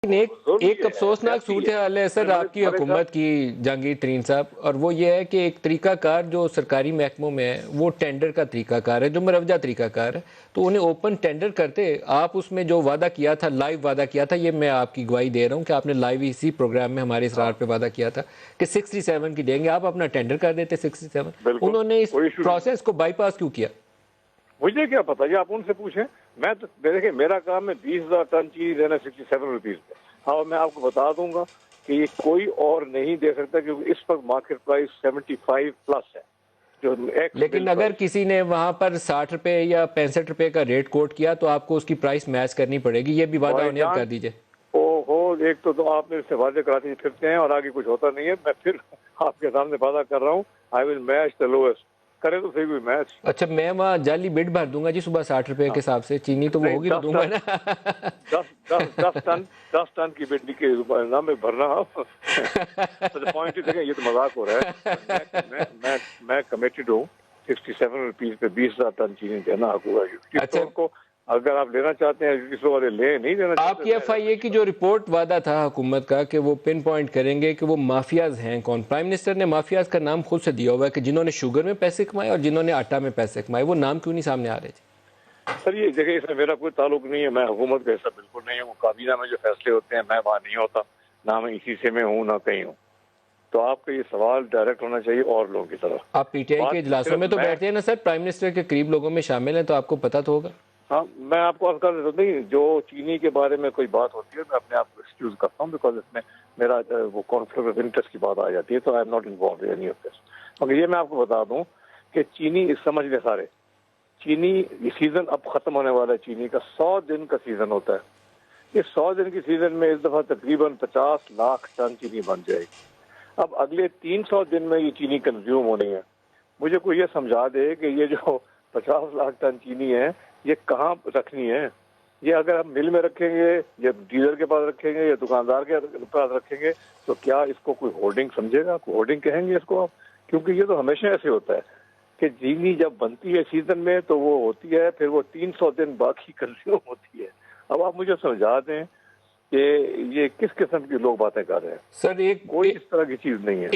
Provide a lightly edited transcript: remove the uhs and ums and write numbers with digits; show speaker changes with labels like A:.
A: ایک افسوسناک صورتحال ہے سر آپ کی حکومت کی جہانگیر ترین صاحب، اور وہ یہ ہے کہ ایک طریقہ کار جو سرکاری محکموں میں ہے وہ ٹینڈر کا طریقہ کار ہے جو مروجہ طریقہ کار ہے، تو انہیں اوپن ٹینڈر کرتے آپ اس میں جو وعدہ کیا تھا، لائیو وعدہ کیا تھا، یہ میں آپ کی گواہی دے رہا ہوں کہ آپ نے لائیو اسی پروگرام میں ہمارے اسرار پہ وعدہ کیا تھا کہ 67 کی دیں گے، آپ اپنا ٹینڈر کر دیتے 67۔ انہوں نے اس پروسیس کو بائی پاس کیوں کیا؟
B: مجھے کیا پتا، یہ آپ ان سے پوچھیں۔ میں تو دیکھیں میرا کام ہے 20,000 ٹن چیز دینا 67 روپیز پہ۔ ہاں میں آپ کو بتا دوں گا کہ یہ کوئی اور نہیں دے سکتا کیونکہ اس وقت مارکیٹ پرائس 75 پلس ہے جو
A: لیکن اگر کسی نے وہاں پر 60 روپے یا 65 روپے کا ریٹ کوٹ کیا تو آپ کو اس کی پرائس میچ کرنی پڑے گی، یہ بھی وعدہ انہیں اب کر دیجئے۔
B: ایک تو آپ نے اس سے وعدے کراتے پھرتے ہیں اور آگے کچھ ہوتا نہیں ہے۔ میں پھر آپ کے سامنے وعدہ کر رہا ہوں I will match the lowest۔ کرے تو صحیح کوئی میچ۔
A: اچھا میں وہاں جعلی بڈ بھر دوں گا جی صبح 60 روپے کے حساب سے، چینی تو وہ ہوگی تو دوں گا نا۔
B: 10 ٹن کی بڈ کے نام میں بھرنا۔ پوائنٹ دیکھیں یہ تو مذاق ہو رہا ہے۔ میں کمیٹڈ ہوں 67 روپیز پہ 20,000 ٹن چینی دینا حکومت کو۔ اگر آپ لینا چاہتے ہیں کسی والے لیں، نہیں لینا چاہتے۔
A: آپ کی ایف آئی اے کی جو رپورٹ وعدہ تھا حکومت کا کہ وہ پن پوائنٹ کریں گے کہ وہ مافیاز ہیں کون، پرائم منسٹر نے مافیاز کا نام خود سے دیا ہوا ہے کہ جنہوں نے شوگر میں پیسے کمائے اور جنہوں نے آٹا میں پیسے کمائے، وہ نام کیوں نہیں سامنے آ رہے تھے؟
B: سر یہ دیکھیں اس میں میرا کوئی تعلق نہیں ہے، میں حکومت کا حصہ بالکل نہیں ہوں۔ کابینہ میں جو فیصلے ہوتے ہیں میں وہاں نہیں ہوتا، نہ میں اسی سے میں ہوں نہ کہیں ہوں۔ تو آپ کا یہ سوال ڈائریکٹ ہونا چاہیے اور لوگوں کی طرف۔
A: آپ پی ٹی آئی کے اجلاسوں میں تو بیٹھتے ہیں نا سر، پرائم منسٹر کے قریب لوگوں میں شامل ہیں تو آپ کو پتہ تو ہوگا۔
B: ہاں میں آپ کو عرض کر دیتا ہوں، جو چینی کے بارے میں کوئی بات ہوتی ہے میں اپنے آپ کو ایکسکیوز کرتا ہوں بیکاز اس میں میرا وہ کانفلکٹ آف انٹرسٹ کی بات آ جاتی ہے، تو I am not involved in any of this. مگر یہ میں آپ کو بتا دوں کہ چینی سمجھ لیں سارے، چینی یہ سیزن اب ختم ہونے والا ہے، چینی کا 100 دن کا سیزن ہوتا ہے۔ اس 100 دن کی سیزن میں اس دفعہ تقریباً 50 لاکھ ٹن چینی بن جائے گی۔ اب اگلے 300 دن میں یہ چینی کنزیوم ہونی ہے۔ مجھے کوئی یہ سمجھا دے کہ یہ جو 50 لاکھ ٹن چینی ہے یہ کہاں رکھنی ہے؟ یہ اگر ہم مل میں رکھیں گے یا ڈیلر کے پاس رکھیں گے یا دکاندار کے پاس رکھیں گے تو کیا اس کو کوئی ہولڈنگ سمجھے گا؟ کوئی ہولڈنگ کہیں گے اس کو آپ؟ کیونکہ یہ تو ہمیشہ ایسے ہوتا ہے کہ چینی جب بنتی ہے سیزن میں تو وہ ہوتی ہے، پھر وہ 300 دن باقی کنزیوم ہوتی ہے۔ اب آپ مجھے سمجھا دیں کہ یہ کس قسم کی لوگ باتیں کر رہے ہیں۔
A: سر
B: کوئی اس طرح کی چیز نہیں ہے۔